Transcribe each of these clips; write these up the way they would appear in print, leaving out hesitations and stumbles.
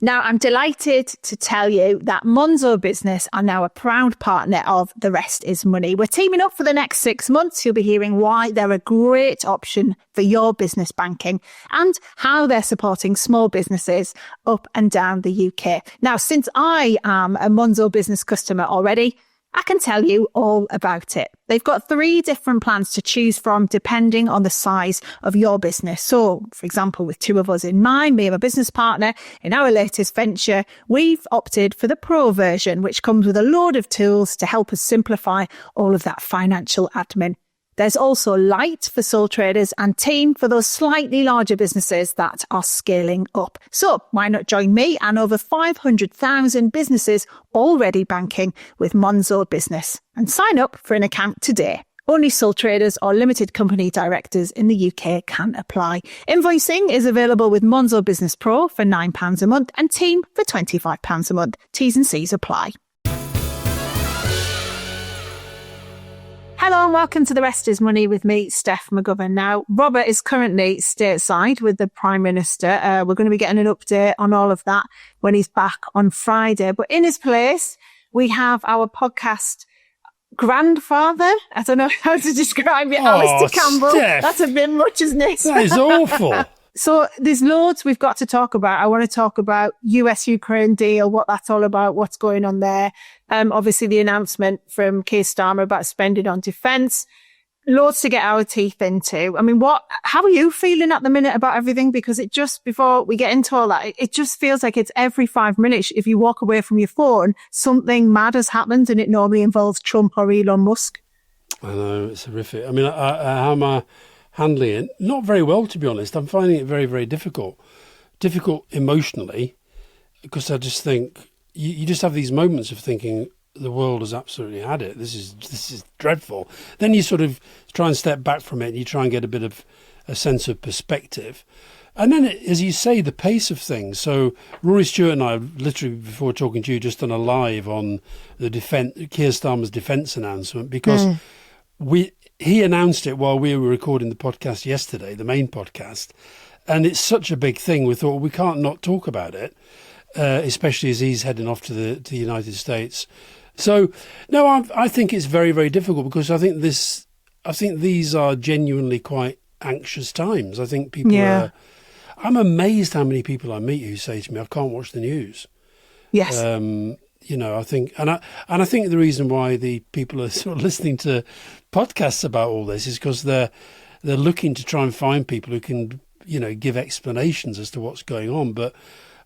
Now, I'm delighted to tell you that Monzo Business are now a proud partner of The Rest is Money. We're teaming up for the next 6 months. You'll be hearing why they're a great option for your business banking and how they're supporting small businesses up and down the UK. Now, since I am a Monzo Business customer already, I can tell you all about it. They've got 3 different plans to choose from depending on the size of your business. So, for example, with 2 of us in mind, me and my business partner, in our latest venture, we've opted for the Pro version, which comes with a load of tools to help us simplify all of that financial admin. There's also Light for sole traders and Team for those slightly larger businesses that are scaling up. So why not join me and over 500,000 businesses already banking with Monzo Business and sign up for an account today. Only sole traders or limited company directors in the UK can apply. Invoicing is available with Monzo Business Pro for £9 a month and Team for £25 a month. T's and C's apply. Hello and welcome to The Rest is Money with me, Steph McGovern. Now, Robert is currently stateside with the Prime Minister. We're going to be getting an update on all of that when he's back on Friday. But in his place, we have our podcast grandfather. I don't know how to describe it. Alistair Campbell. Steph. That's a bit much, isn't it? That is awful. So there's loads we've got to talk about. I want to talk about US-Ukraine deal, what that's all about, what's going on there. Obviously the announcement from Keir Starmer about spending on defence. Loads to get our teeth into. I mean, how are you feeling at the minute about everything? Because it just, before we get into all that, it just feels like it's every 5 minutes. If you walk away from your phone, something mad has happened and it normally involves Trump or Elon Musk. I know, it's horrific. I mean, how am I handling it? Not very well, to be honest. I'm finding it very, very difficult. Difficult emotionally, because I just think you just have these moments of thinking the world has absolutely had it. This is dreadful. Then you sort of try and step back from it and you try and get a bit of a sense of perspective. And then, as you say, the pace of things. So Rory Stewart and I, literally before talking to you, just done a live on the Keir Starmer's defence announcement, because he announced it while we were recording the podcast yesterday, the main podcast. And it's such a big thing. We thought, well, we can't not talk about it, especially as he's heading off to the United States. So, no, I think it's very, very difficult, because I think these are genuinely quite anxious times. I think people are. I'm amazed how many people I meet who say to me, "I can't watch the news." Yes. I think, and I think the reason why the people are sort of listening to podcasts about all this is because they're looking to try and find people who can, give explanations as to what's going on. But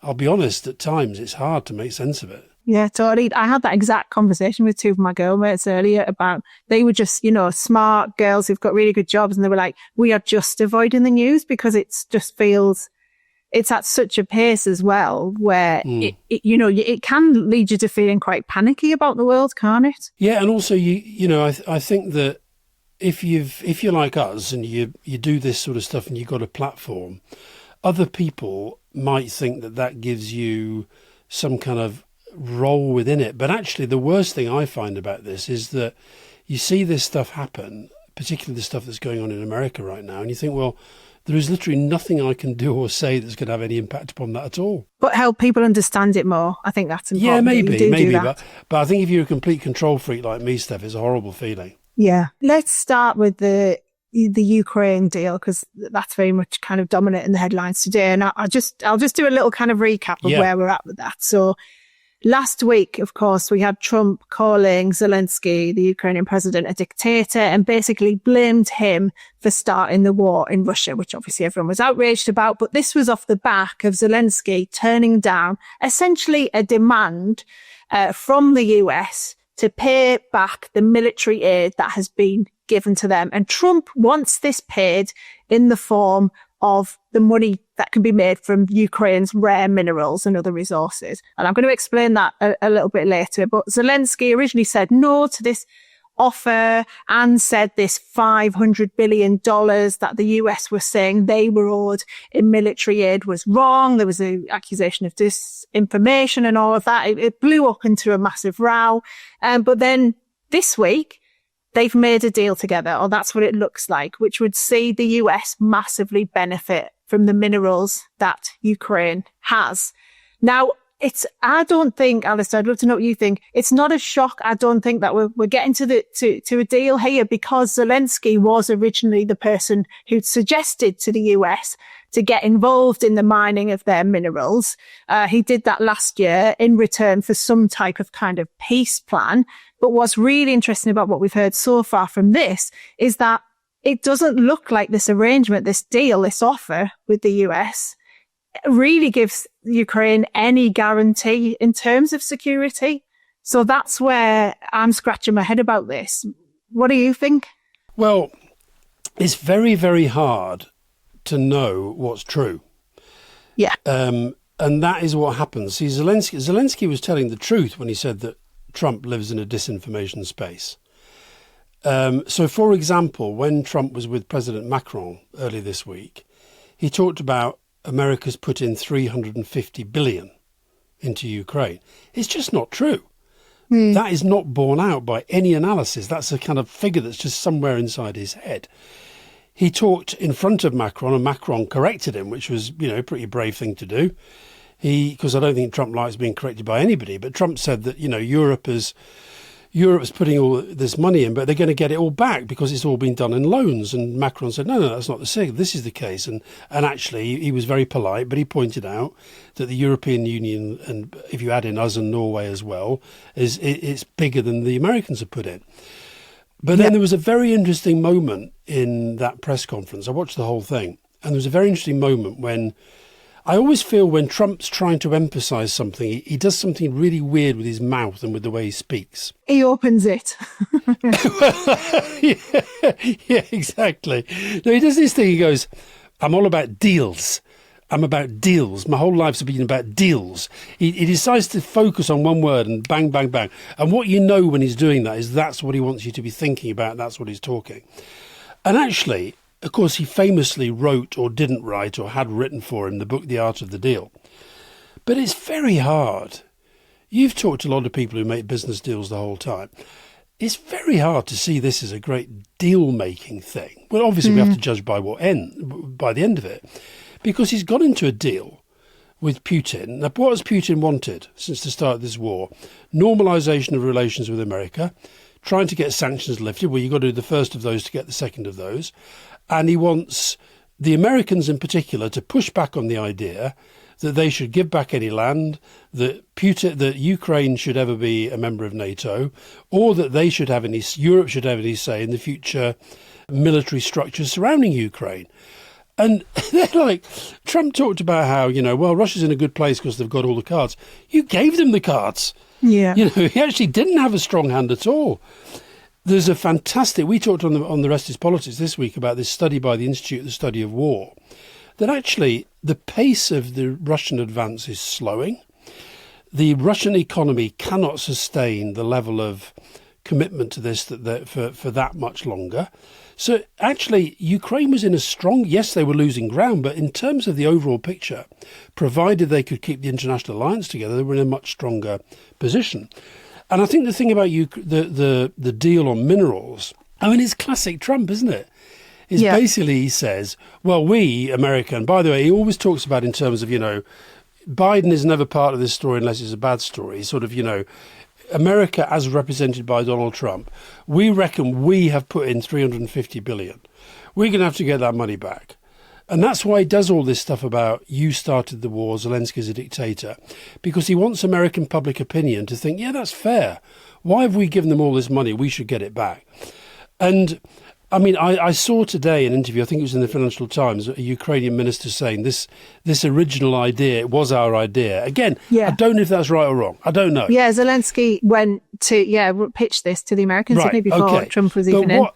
I'll be honest, at times it's hard to make sense of it. Yeah, totally. I had that exact conversation with 2 of my girlmates earlier about, they were just, smart girls who've got really good jobs. And they were like, we are just avoiding the news because it just feels, it's at such a pace as well where, it can lead you to feeling quite panicky about the world, can't it? Yeah. And also, I think that if you're like us and you do this sort of stuff and you've got a platform, other people might think that gives you some kind of role within it. But actually, the worst thing I find about this is that you see this stuff happen, particularly the stuff that's going on in America right now, and you think, well, there is literally nothing I can do or say that's going to have any impact upon that at all. But help people understand it more. I think that's important. Yeah, maybe. But I think if you're a complete control freak like me, Steph, it's a horrible feeling. Yeah. Let's start with the Ukraine deal, because that's very much kind of dominating the headlines today. And I'll just do a little kind of recap of where we're at with that. So last week, of course, we had Trump calling Zelensky, the Ukrainian president, a dictator and basically blamed him for starting the war in Russia, which obviously everyone was outraged about. But this was off the back of Zelensky turning down essentially a demand from the US to pay back the military aid that has been given to them. And Trump wants this paid in the form of the money that can be made from Ukraine's rare minerals and other resources. And I'm going to explain that a little bit later. But Zelensky originally said no to this offer and said this $500 billion that the US was saying they were owed in military aid was wrong. There was an accusation of disinformation and all of that. It blew up into a massive row. But then this week, they've made a deal together, or that's what it looks like, which would see the US massively benefit from the minerals that Ukraine has. Now, I don't think, Alistair, I'd love to know what you think. It's not a shock. I don't think that we're getting to a deal here, because Zelensky was originally the person who'd suggested to the US to get involved in the mining of their minerals. He did that last year in return for some type of kind of peace plan. But what's really interesting about what we've heard so far from this is that it doesn't look like this arrangement, this deal, this offer with the US really gives Ukraine any guarantee in terms of security. So that's where I'm scratching my head about this. What do you think? Well, it's very, very hard to know what's true. Yeah. And that is what happens. See, Zelensky was telling the truth when he said that Trump lives in a disinformation space. So, for example, when Trump was with President Macron earlier this week, he talked about America's put in $350 billion into Ukraine. It's just not true. That is not borne out by any analysis. That's a kind of figure that's just somewhere inside his head. He talked in front of Macron, and Macron corrected him, which was, a pretty brave thing to do. Because I don't think Trump likes being corrected by anybody, but Trump said that, Europe's putting all this money in, but they're going to get it all back because it's all been done in loans. And Macron said, no, that's not the case. This is the case. And actually, he was very polite, but he pointed out that the European Union, and if you add in us and Norway as well, it's bigger than the Americans have put in. But then there was a very interesting moment in that press conference. I watched the whole thing. And there was a very interesting moment when I always feel when Trump's trying to emphasize something, he does something really weird with his mouth and with the way he speaks. He opens it. yeah, exactly. No, he does this thing. He goes, I'm all about deals. I'm about deals. My whole life's been about deals. He decides to focus on one word and bang, bang, bang. And what you know when he's doing that is that's what he wants you to be thinking about. That's what he's talking. And actually, of course, he famously wrote or didn't write or had written for him the book, The Art of the Deal. But it's very hard. You've talked to a lot of people who make business deals the whole time. It's very hard to see this as a great deal-making thing. Well, obviously, we have to judge by the end of it. Because he's got into a deal with Putin. Now, what has Putin wanted since the start of this war? Normalisation of relations with America, trying to get sanctions lifted. Well, you've got to do the first of those to get the second of those. And he wants the Americans in particular to push back on the idea that they should give back any land, that Ukraine should ever be a member of NATO, or that Europe should have any say in the future military structures surrounding Ukraine. And they're like, Trump talked about how, Russia's in a good place because they've got all the cards. You gave them the cards. Yeah. He actually didn't have a strong hand at all. There's a fantastic, we talked on the Rest is Politics this week about this study by the Institute of the Study of War, that actually the pace of the Russian advance is slowing. The Russian economy cannot sustain the level of commitment to this for that much longer. So actually, Ukraine was in a strong, yes, they were losing ground, but in terms of the overall picture, provided they could keep the international alliance together, they were in a much stronger position. And I think the thing about the deal on minerals, it's classic Trump, isn't it? Is basically he says, well, we, America, and by the way, he always talks about in terms of, Biden is never part of this story unless it's a bad story. Sort of, America as represented by Donald Trump, we reckon we have put in $350 billion. We're going to have to get that money back. And that's why he does all this stuff about you started the war, Zelensky's a dictator, because he wants American public opinion to think, yeah, that's fair. Why have we given them all this money? We should get it back. And I saw today an interview, I think it was in the Financial Times, a Ukrainian minister saying this original idea was our idea. Again, I don't know if that's right or wrong. I don't know. Yeah, Zelensky went to, pitched this to the Americans, didn't he, before Trump was even in.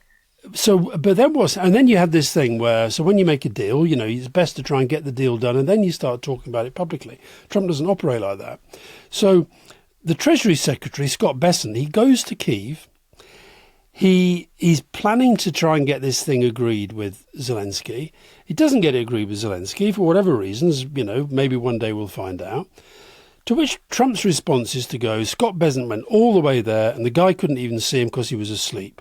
And then you had this thing where, so when you make a deal, it's best to try and get the deal done, and then you start talking about it publicly. Trump doesn't operate like that. So the Treasury Secretary, Scott Bessent, he goes to Kyiv. He's planning to try and get this thing agreed with Zelensky. He doesn't get it agreed with Zelensky for whatever reasons, maybe one day we'll find out. To which Trump's response is to go, Scott Bessent went all the way there and the guy couldn't even see him because he was asleep.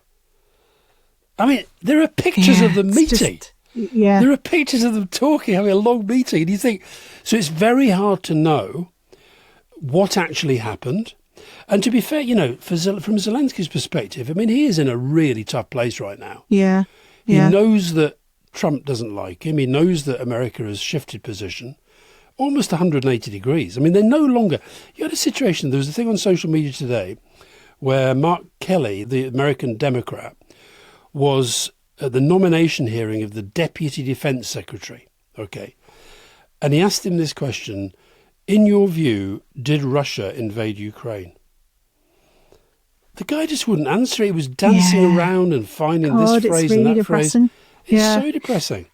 There are pictures of them meeting. There are pictures of them talking, having a long meeting. And you think, so it's very hard to know what actually happened. And to be fair, from Zelensky's perspective, I mean, he is in a really tough place right now. Yeah. He knows that Trump doesn't like him. He knows that America has shifted position almost 180 degrees. I mean, they're no longer... You had a situation, there was a thing on social media today where Mark Kelly, the American Democrat, was at the nomination hearing of the Deputy Defense Secretary. Okay. And he asked him this question: in your view, did Russia invade Ukraine? The guy just wouldn't answer. He was dancing around and finding this phrase really and that depressing. phrase. It's so depressing.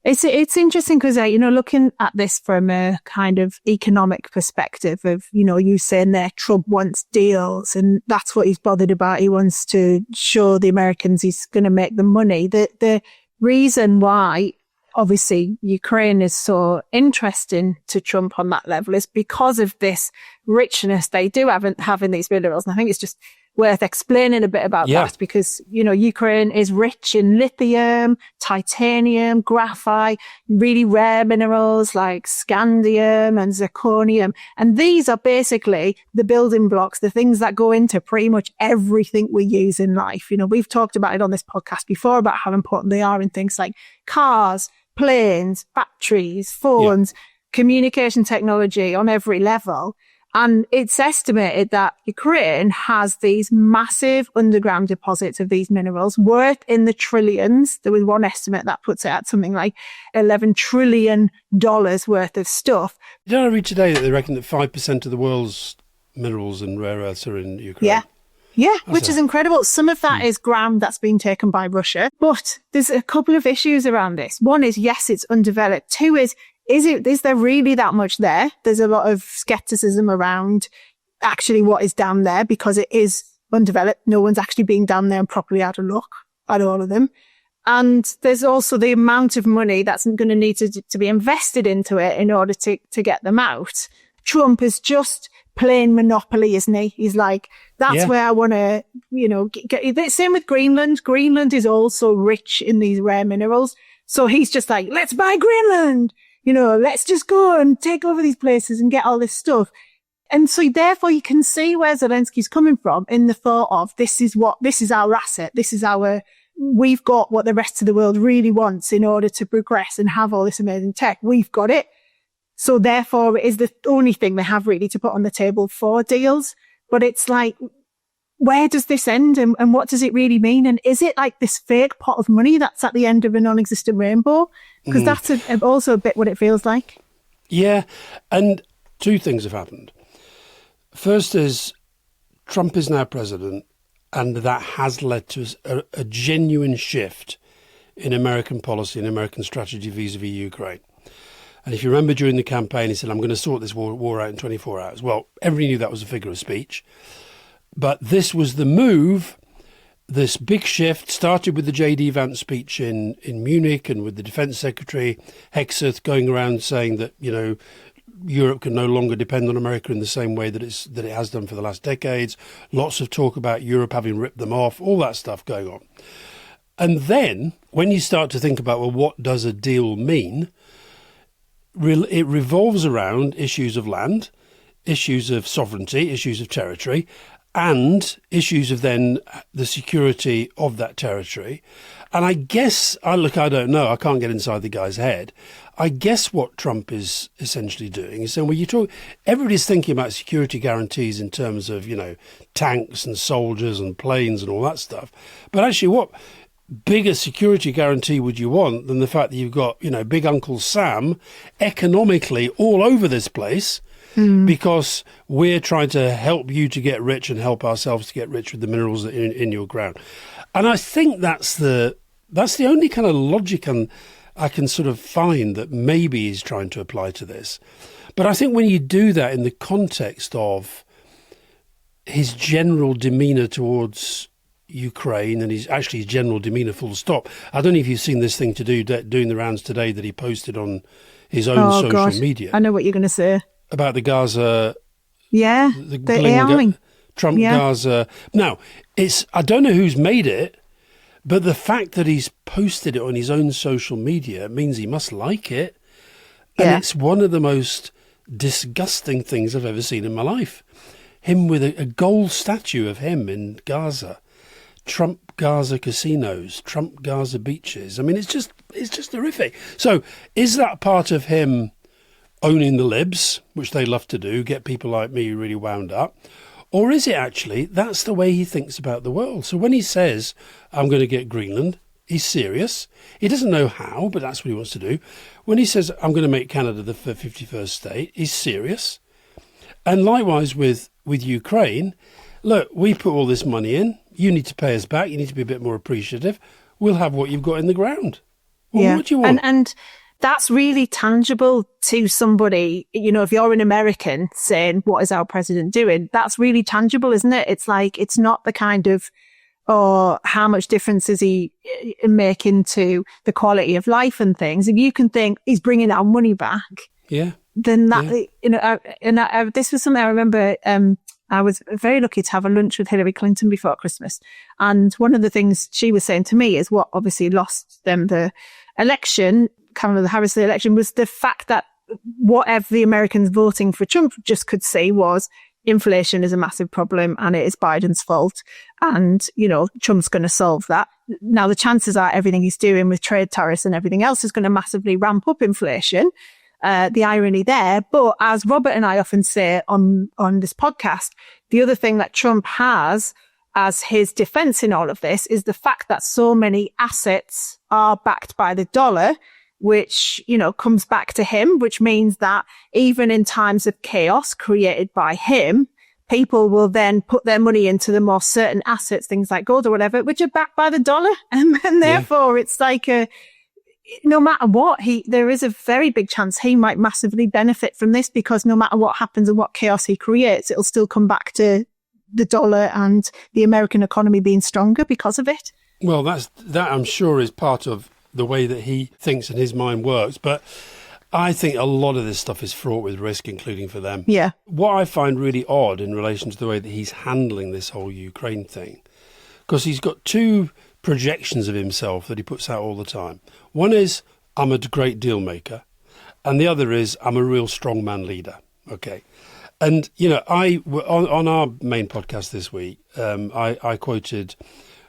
It's interesting because, looking at this from a kind of economic perspective of, you saying there Trump wants deals and that's what he's bothered about. He wants to show the Americans he's going to make them money. The reason why, obviously, Ukraine is so interesting to Trump on that level is because of this richness they do have in these minerals. And I think it's just worth explaining a bit about that because, Ukraine is rich in lithium, titanium, graphite, really rare minerals like scandium and zirconium. And these are basically the building blocks, the things that go into pretty much everything we use in life. We've talked about it on this podcast before about how important they are in things like cars, planes, batteries, phones, communication technology on every level. And it's estimated that Ukraine has these massive underground deposits of these minerals worth in the trillions. There was one estimate that puts it at something like $11 trillion worth of stuff. Did I read today that they reckon that 5% of the world's minerals and rare earths are in Ukraine? Yeah, which is incredible. Some of that is ground that's been taken by Russia. But there's a couple of issues around this. One is, yes, it's undeveloped. Two is there really that much there? There's a lot of skepticism around actually what is down there because it is undeveloped. No one's actually been down there and properly had a look at all of them. And there's also the amount of money that's going to need to be invested into it in order to get them out. Trump is just plain monopoly, isn't he? He's like, that's where I want to, get. Same with Greenland. Greenland is also rich in these rare minerals. So he's just like, let's buy Greenland. Let's just go and take over these places and get all this stuff. And so therefore you can see where Zelensky's coming from in the thought of this is our asset. We've got what the rest of the world really wants in order to progress and have all this amazing tech. We've got it. So therefore it is the only thing they have really to put on the table for deals. But it's like, where does this end and what does it really mean? And is it like this fake pot of money that's at the end of a non-existent rainbow? Because that's also a bit what it feels like. Yeah. And two things have happened. First is Trump is now president, and that has led to a genuine shift in American policy and American strategy vis-a-vis Ukraine. And if you remember during the campaign, he said, I'm going to sort this war out in 24 hours. Well, everybody knew that was a figure of speech. But this was the move, this big shift, started with the J.D. Vance speech in Munich and with the Defence Secretary, Exec, going around saying that, Europe can no longer depend on America in the same way that it has done for the last decades. Lots of talk about Europe having ripped them off, all that stuff going on. And then when you start to think about, well, what does a deal mean? It revolves around issues of land, issues of sovereignty, issues of territory, and issues of then the security of that territory. And I guess, I don't know, I can't get inside the guy's head. I guess what Trump is essentially doing is saying, well, everybody's thinking about security guarantees in terms of, tanks and soldiers and planes and all that stuff. But actually, what bigger security guarantee would you want than the fact that you've got, big Uncle Sam economically all over this place? Because we're trying to help you to get rich and help ourselves to get rich with the minerals in your ground. And I think that's the only kind of logic I can sort of find that maybe he's trying to apply to this. But I think when you do that in the context of his general demeanour towards Ukraine and his general demeanour full stop. I don't know if you've seen this thing doing the rounds today that he posted on his own social media. I know what you're going to say. About the Gaza, the arming. Trump Gaza. Now, I don't know who's made it, but the fact that he's posted it on his own social media means he must like it. And it's one of the most disgusting things I've ever seen in my life. Him with a gold statue of him in Gaza, Trump Gaza casinos, Trump Gaza beaches. I mean, it's just horrific. So is that part of him owning the libs, which they love to do, get people like me really wound up? Or is it actually that's the way he thinks about the world? So when he says, I'm going to get Greenland, he's serious. He doesn't know how, but that's what he wants to do. When he says, I'm going to make Canada the 51st state, he's serious. And likewise with Ukraine, look, we put all this money in. You need to pay us back. You need to be a bit more appreciative. We'll have what you've got in the ground. Well, what do you want? And that's really tangible to somebody, you know, if you're an American saying, what is our president doing? That's really tangible, isn't it? It's like, it's not the kind of, or how much difference is he making to the quality of life and things. If you can think he's bringing our money back, then that, you know, this was something I remember, I was very lucky to have a lunch with Hillary Clinton before Christmas. And one of the things she was saying to me is what obviously lost them the election, Kamala Harris, the election, was the fact that whatever the Americans voting for Trump just could see was inflation is a massive problem and it is Biden's fault. And, you know, Trump's going to solve that. Now, the chances are everything he's doing with trade tariffs and everything else is going to massively ramp up inflation. The irony there. But as Robert and I often say on this podcast, the other thing that Trump has as his defense in all of this is the fact that so many assets are backed by the dollar, which, you know, comes back to him, which means that even in times of chaos created by him, people will then put their money into the more certain assets, things like gold or whatever, which are backed by the dollar. And therefore it's like no matter what, there is a very big chance he might massively benefit from this, because no matter what happens and what chaos he creates, it'll still come back to the dollar and the American economy being stronger because of it. Well, that I'm sure is part of the way that he thinks and his mind works. But I think a lot of this stuff is fraught with risk, including for them. Yeah. What I find really odd in relation to the way that he's handling this whole Ukraine thing, because he's got two projections of himself that he puts out all the time. One is, I'm a great deal maker. And the other is, I'm a real strongman leader. Okay. And, you know, on our main podcast this week, I quoted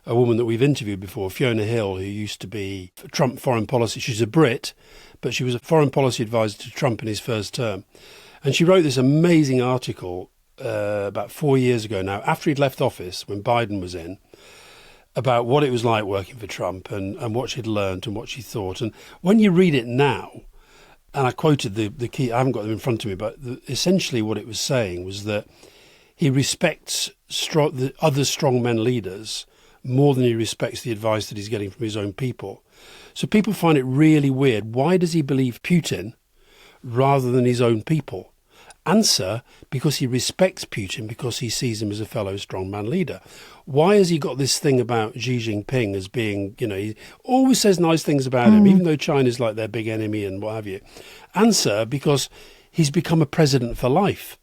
a woman that we've interviewed before, Fiona Hill, who used to be Trump foreign policy. She's a Brit, but she was a foreign policy advisor to Trump in his first term. And she wrote this amazing article about 4 years ago now, after he'd left office, when Biden was in, about what it was like working for Trump and what she'd learned and what she thought. And when you read it now, and I quoted the key, I haven't got them in front of me, but essentially what it was saying was that he respects the other strongmen leaders more than he respects the advice that he's getting from his own people. So people find it really weird. Why does he believe Putin rather than his own people? Answer, because he respects Putin, because he sees him as a fellow strongman leader. Why has he got this thing about Xi Jinping as being, you know, he always says nice things about him, even though China's like their big enemy and what have you? Answer, because he's become a president for life.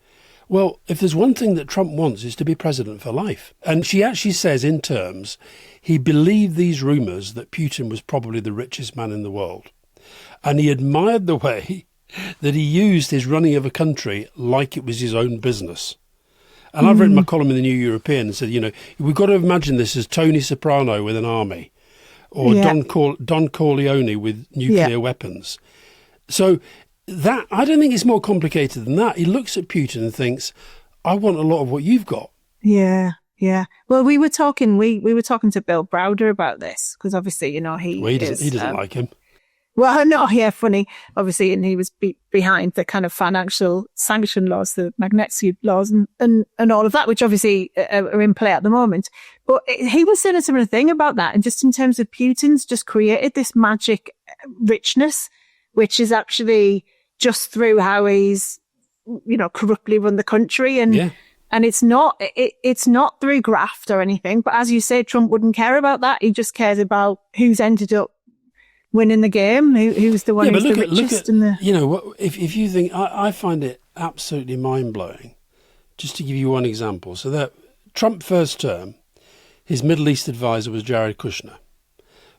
Well, if there's one thing that Trump wants, is to be president for life. And she actually says in terms, he believed these rumours that Putin was probably the richest man in the world. And he admired the way that he used his running of a country like it was his own business. And I've written my column in the New European and said, you know, we've got to imagine this as Tony Soprano with an army, or Don Corleone with nuclear weapons. So that, I don't think it's more complicated than that. He looks at Putin and thinks, I want a lot of what you've got. Yeah. Yeah. Well, we were talking to Bill Browder about this, because obviously, you know, he doesn't like him. Well, no, yeah, funny, obviously, and he was behind the kind of financial sanction laws, the Magnitsky laws and all of that, which obviously are in play at the moment. But he was saying a similar thing about that. And just in terms of Putin's just created this magic richness, which is actually just through how he's, you know, corruptly run the country. And it's not through graft or anything. But as you say, Trump wouldn't care about that. He just cares about who's ended up winning the game, who's the one who's the richest. You know, if you think, I find it absolutely mind-blowing, just to give you one example. So that Trump first term, his Middle East advisor was Jared Kushner,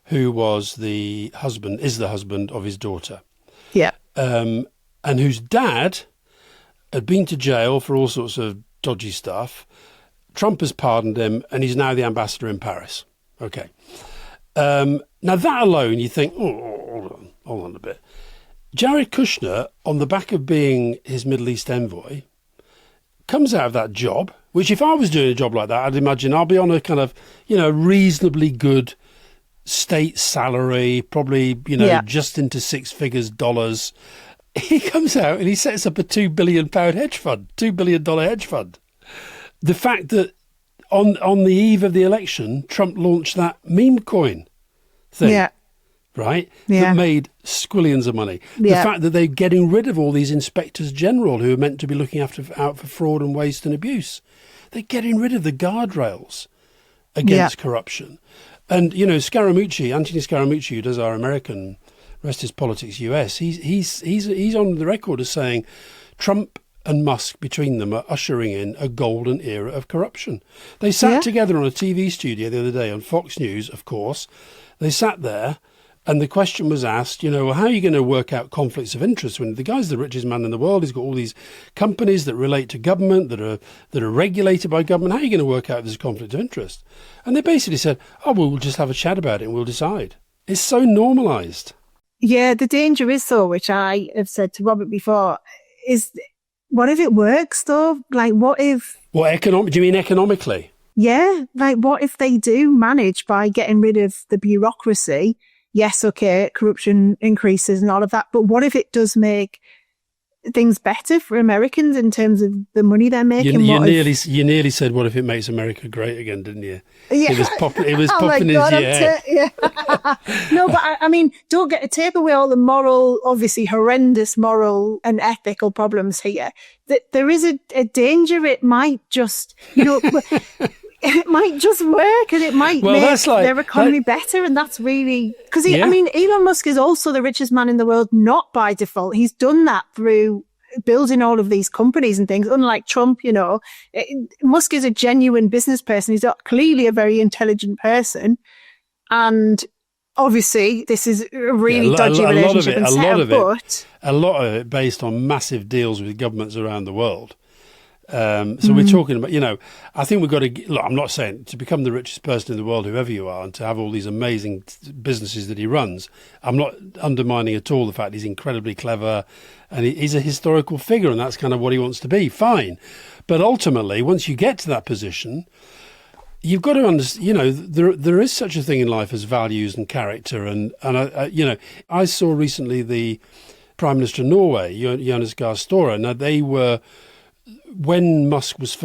who was is the husband of his daughter. Yeah. And whose dad had been to jail for all sorts of dodgy stuff. Trump has pardoned him, and he's now the ambassador in Paris. Okay. Now, that alone, you think, oh, hold on a bit. Jared Kushner, on the back of being his Middle East envoy, comes out of that job, which if I was doing a job like that, I'd imagine I'll be on a kind of, reasonably good state salary, probably, just into six figures dollars. He comes out and he sets up a £2 billion hedge fund, $2 billion hedge fund. The fact that on the eve of the election, Trump launched that meme coin thing, right? Yeah. That made squillions of money. Yeah. The fact that they're getting rid of all these inspectors general who are meant to be looking out for fraud and waste and abuse. They're getting rid of the guardrails against corruption. And, Scaramucci, Anthony Scaramucci, who does our American Rest is Politics US, he's on the record as saying Trump and Musk between them are ushering in a golden era of corruption. They sat together on a TV studio the other day on Fox News, of course. They sat there and the question was asked, well, how are you going to work out conflicts of interest when the guy's the richest man in the world? He's got all these companies that relate to government, that are regulated by government. How are you going to work out if there's a conflict of interest? And they basically said, we'll just have a chat about it and we'll decide. It's so normalised. Yeah, the danger is, though, which I have said to Robert before, is what if it works, though? Like, what if... Do you mean economically? Yeah, like what if they do manage by getting rid of the bureaucracy? Yes, okay, corruption increases and all of that, but what if it does make things better for Americans in terms of the money they're making? You nearly said, what if it makes America great again, didn't you? Yeah. It was popping into your head. No, but I mean, don't take away all the moral, obviously horrendous moral and ethical problems here. That there is a danger it might just, it might just work and it might make their economy better. And that's really... Because, Elon Musk is also the richest man in the world, not by default. He's done that through building all of these companies and things. Unlike Trump, Musk is a genuine business person. He's clearly a very intelligent person. And obviously, this is a really dodgy relationship. A lot of it based on massive deals with governments around the world. So we're talking about, I think we've got to, look, I'm not saying to become the richest person in the world, whoever you are, and to have all these amazing businesses that he runs. I'm not undermining at all the fact he's incredibly clever and he's a historical figure and that's kind of what he wants to be. Fine. But ultimately, once you get to that position, you've got to understand, there is such a thing in life as values and character. And I saw recently the Prime Minister of Norway, Jonas Gahr Støre. Now, they were... When Musk was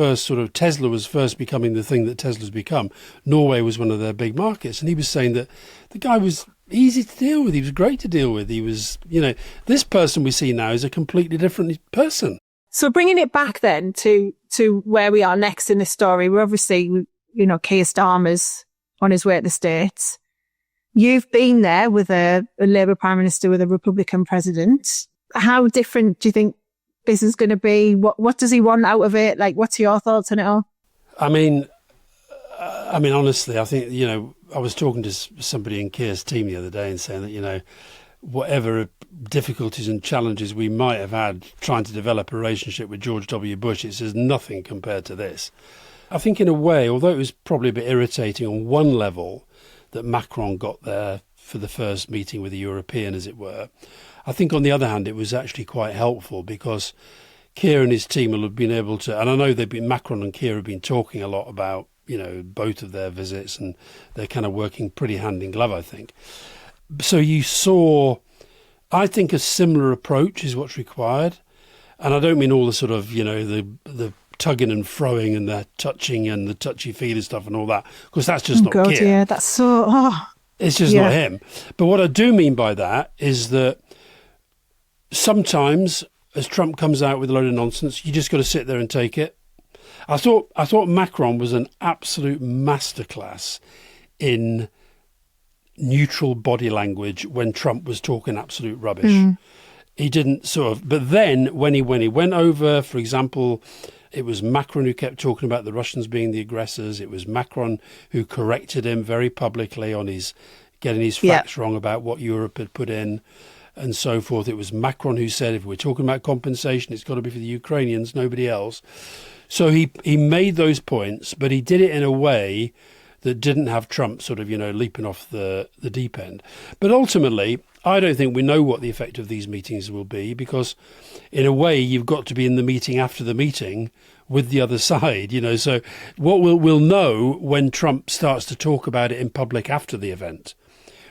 Tesla was first becoming the thing that Tesla's become, Norway was one of their big markets. And he was saying that the guy was easy to deal with. He was great to deal with. He was, this person we see now is a completely different person. So bringing it back then to where we are next in the story, we're obviously, Keir Starmer's on his way to the States. You've been there with a Labour Prime Minister with a Republican president. How different do you think this is going to be? What does he want out of it? Like, what's your thoughts on it all? I mean, honestly, I think, I was talking to somebody in Keir's team the other day and saying that, whatever difficulties and challenges we might have had trying to develop a relationship with George W. Bush, it's as nothing compared to this. I think in a way, although it was probably a bit irritating on one level that Macron got there for the first meeting with a European, as it were, I think on the other hand, it was actually quite helpful because Keir and his team will have been able to, and I know Macron and Keir have been talking a lot about, both of their visits and they're kind of working pretty hand in glove, I think. So you saw, I think a similar approach is what's required. And I don't mean all the sort of, the tugging and throwing and the touching and the touchy-feely stuff and all that, because that's just not Keir. Yeah, that's so... It's just not him. But what I do mean by that is that sometimes, as Trump comes out with a load of nonsense, you just got to sit there and take it. I thought Macron was an absolute masterclass in neutral body language when Trump was talking absolute rubbish. He didn't but then when he went over, for example, it was Macron who kept talking about the Russians being the aggressors. It was Macron who corrected him very publicly on getting his facts wrong about what Europe had put in. and so forth. It was Macron who said, if we're talking about compensation, it's got to be for the Ukrainians, nobody else. So he made those points, but he did it in a way that didn't have Trump sort of, leaping off the deep end. But ultimately, I don't think we know what the effect of these meetings will be, because in a way you've got to be in the meeting after the meeting with the other side, So what we'll know when Trump starts to talk about it in public after the event.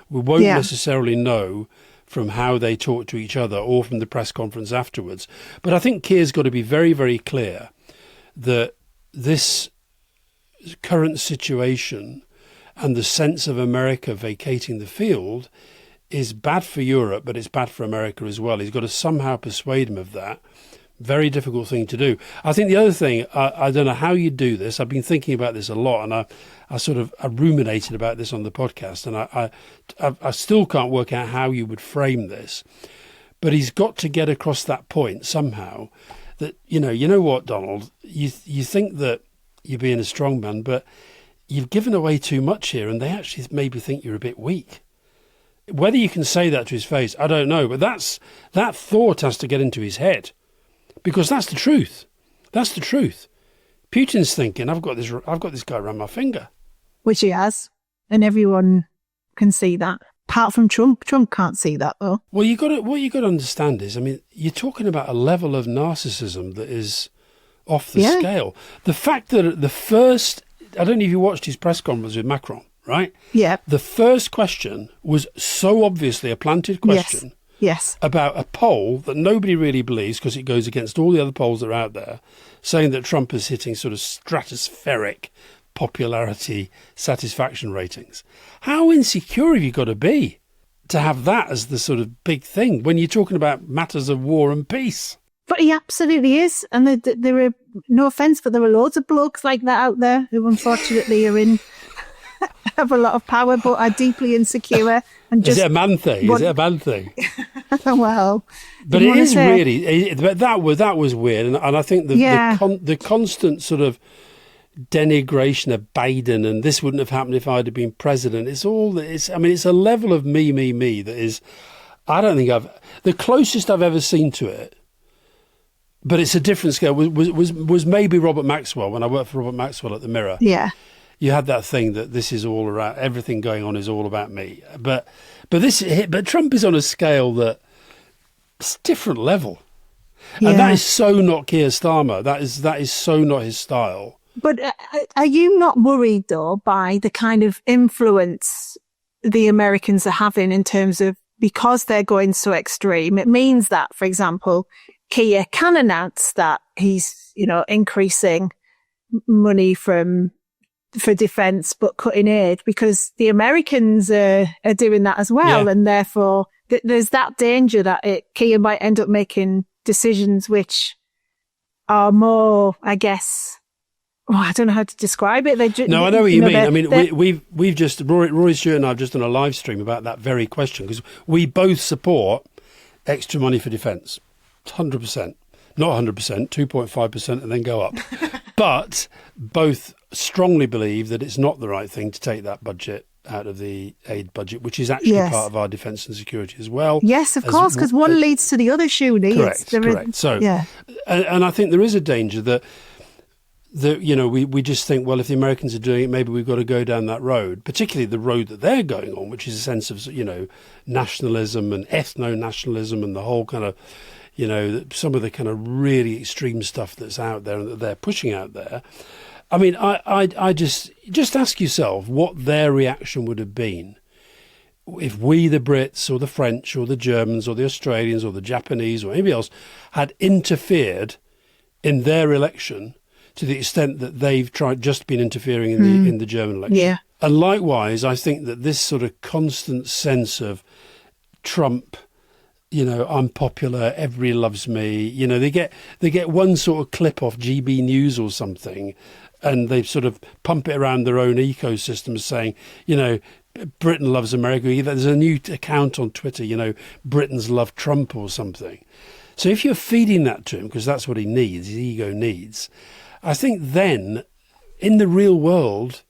We won't necessarily know from how they talk to each other or from the press conference afterwards. But I think Keir's got to be very, very clear that this current situation and the sense of America vacating the field is bad for Europe, but it's bad for America as well. He's got to somehow persuade him of that. Very difficult thing to do. I think the other thing, I don't know how you do this. I've been thinking about this a lot, and I ruminated about this on the podcast, and I still can't work out how you would frame this. But he's got to get across that point somehow that, you know what, Donald, you think that you're being a strong man, but you've given away too much here, and they actually maybe think you're a bit weak. Whether you can say that to his face, I don't know, but that thought has to get into his head, because that's the truth. That's the truth. Putin's thinking, I've got this guy around my finger, which he has, and everyone can see that. Apart from Trump, Trump can't see that though. Well, what you got to understand is, you're talking about a level of narcissism that is off the scale. The fact that I don't know if you watched his press conference with Macron, right? Yeah. The first question was so obviously a planted question. Yes. About a poll that nobody really believes, because it goes against all the other polls that are out there, saying that Trump is hitting sort of stratospheric popularity satisfaction ratings. How insecure have you got to be to have that as the sort of big thing when you're talking about matters of war and peace? But he absolutely is. And there are, no offence, but there are loads of blokes like that out there who unfortunately have a lot of power but are deeply insecure. And just, is it a man thing? Is it a man thing? Well, but it is really. But that was weird, and I think the constant sort of denigration of Biden, and this wouldn't have happened if I'd have been president. It's a level of me that is. I don't think the closest I've ever seen to it. But it's a different scale. Was maybe Robert Maxwell, when I worked for Robert Maxwell at the Mirror. Yeah. You had that thing that this is all around, everything going on is all about me. But Trump is on a scale that it's a different level. Yeah. And that is so not Keir Starmer. That is so not his style. But are you not worried though by the kind of influence the Americans are having in terms of, because they're going so extreme, it means that, for example, Keir can announce that he's, increasing money for defence, but cutting aid, because the Americans are doing that as well. Yeah. And therefore there's that danger that Keir might end up making decisions which are more, I guess, I don't know how to describe it. No, I know what you mean. We've just, Rory Stewart and I have just done a live stream about that very question, because we both support extra money for defence. 100%, not 100%, 2.5%, and then go up. But both strongly believe that it's not the right thing to take that budget out of the aid budget, which is actually part of our defence and security as well. Yes, of course, because one leads to the other shoe needs. Correct. So, and I think there is a danger that we just think, well, if the Americans are doing it, maybe we've got to go down that road, particularly the road that they're going on, which is a sense of, nationalism and ethno-nationalism and the whole kind of, some of the kind of really extreme stuff that's out there and that they're pushing out there. I just ask yourself what their reaction would have been if we, the Brits or the French or the Germans or the Australians or the Japanese or anybody else, had interfered in their election to the extent that they've been interfering in the German election. Yeah. And likewise, I think that this sort of constant sense of Trump, I'm popular, everybody loves me. They get one sort of clip off GB News or something, and they sort of pump it around their own ecosystem saying, Britain loves America. There's a new account on Twitter, Britons love Trump or something. So if you're feeding that to him, because that's what he needs, his ego needs, I think then in the real world,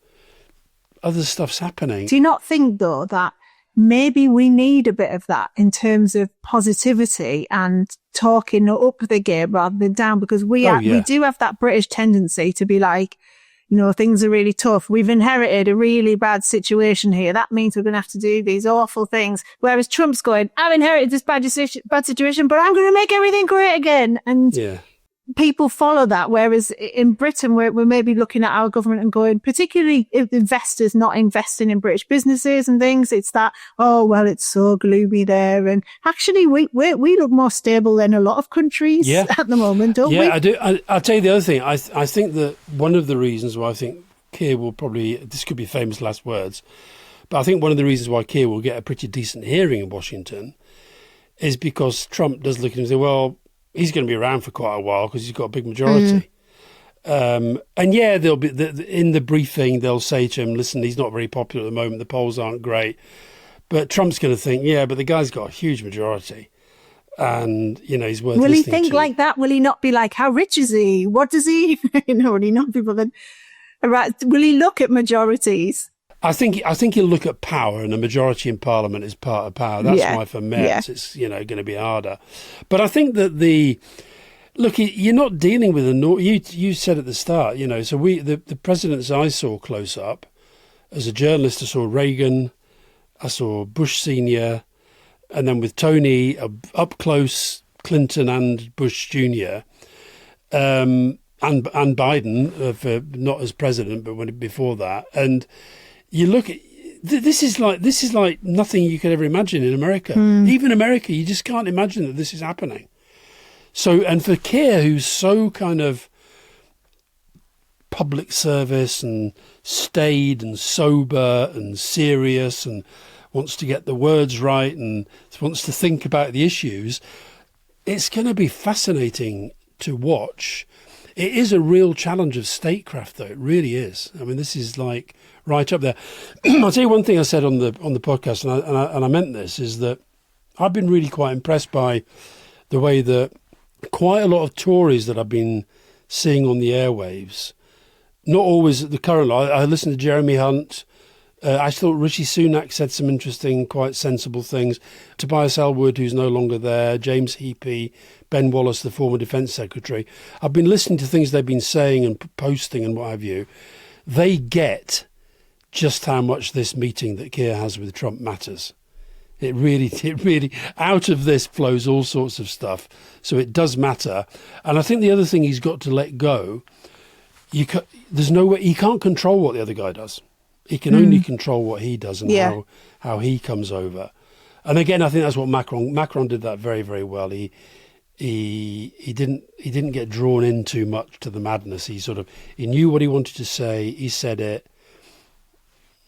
other stuff's happening. Do you not think, though, that maybe we need a bit of that in terms of positivity and talking up the game rather than down, because we do have that British tendency to be like, things are really tough. We've inherited a really bad situation here. That means we're going to have to do these awful things. Whereas Trump's going, I've inherited this bad situation, but I'm going to make everything great again. And people follow that. Whereas in Britain, we're maybe looking at our government and going, particularly if investors not investing in British businesses and things, it's that, oh, well, it's so gloomy there. And actually, we look more stable than a lot of countries at the moment, don't we? Yeah, I do. I'll tell you the other thing. I think that one of the reasons why I think Keir will probably, this could be famous last words, but I think one of the reasons why Keir will get a pretty decent hearing in Washington is because Trump does look at him and say, well, he's going to be around for quite a while because he's got a big majority. And they'll be in the briefing, they'll say to him, listen, he's not very popular at the moment. The polls aren't great. But Trump's going to think, but the guy's got a huge majority and, he's worth listening to. Will he think like that? Will he not be like, how rich is he? What does he, will he not be bothered? Right. Will he look at majorities? I think he'll look at power, and a majority in Parliament is part of power. That's why for Merz it's going to be harder. But I think that you're not dealing with you said at the start, so the presidents I saw close up as a journalist, I saw Reagan, I saw Bush Senior, and then with Tony up close, Clinton and Bush Junior, and Biden not as president, but before that, and you look at this is like nothing you could ever imagine in America. Even America, you just can't imagine that this is happening. So, and for Keir, who's so kind of public service and staid and sober and serious and wants to get the words right and wants to think about the issues, it's going to be fascinating to watch. It is a real challenge of statecraft, though. It really is. I mean, this is like right up there. I'll tell you one thing I said on the podcast, and I meant this, is that I've been really quite impressed by the way that quite a lot of Tories that I've been seeing on the airwaves, not always at the current. I listened to Jeremy Hunt. I thought Rishi Sunak said some interesting, quite sensible things. Tobias Ellwood, who's no longer there, James Heapy, Ben Wallace, the former Defence Secretary. I've been listening to things they've been saying and posting and what have you. They get just how much this meeting that Keir has with Trump matters. It really, out of this flows all sorts of stuff. So it does matter. And I think the other thing he's got to let go, there's no way, he can't control what the other guy does. He can only control what he does and how he comes over. And again, I think that's what Macron did that very, very well. He didn't get drawn in too much to the madness. He knew what he wanted to say. He said it.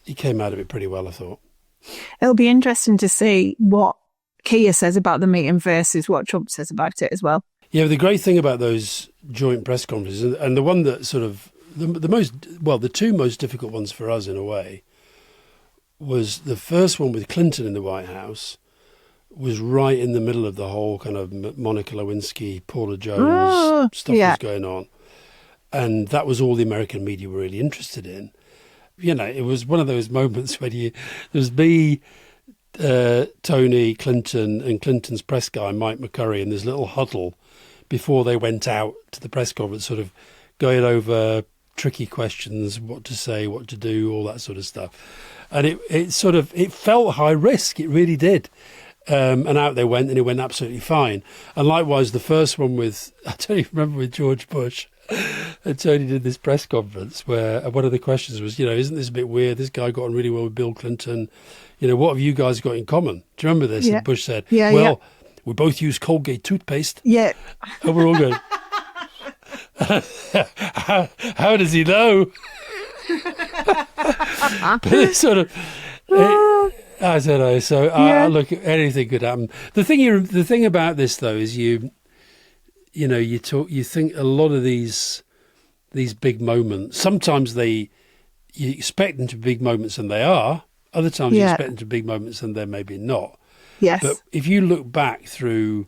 He came out of it pretty well, I thought. It'll be interesting to see what Keir says about the meeting versus what Trump says about it as well. Yeah, the great thing about those joint press conferences, and the one that sort of the two most difficult ones for us in a way, was the first one with Clinton in the White House, was right in the middle of the whole kind of Monica Lewinsky, Paula Jones stuff was going on. And that was all the American media were really interested in. It was one of those moments when there's me, Tony, Clinton, and Clinton's press guy, Mike McCurry, in this little huddle before they went out to the press conference, sort of going over tricky questions, what to say, what to do, all that sort of stuff. And it felt high risk. It really did. And out they went, and it went absolutely fine. And likewise, the first one with, I don't even remember, with George Bush. And Tony did this press conference where one of the questions was, isn't this a bit weird? This guy got on really well with Bill Clinton. What have you guys got in common? Do you remember this? Yeah. And Bush said, we both use Colgate toothpaste. Yeah. And we're all going, how does he know? But it's sort of... I don't know. So look, anything could happen. The thing about this though is you think a lot of these big moments. Sometimes you expect them to be big moments, and they are. Other times you expect them to be big moments, and they're maybe not. Yes. But if you look back through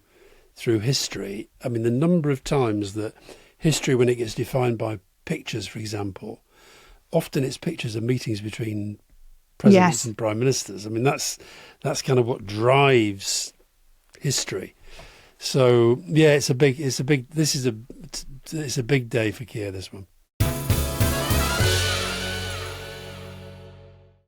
history, I mean, the number of times that history, when it gets defined by pictures, for example, often it's pictures of meetings between presidents and prime ministers. I mean, that's kind of what drives history. So yeah, it's a big day for Keir, this one.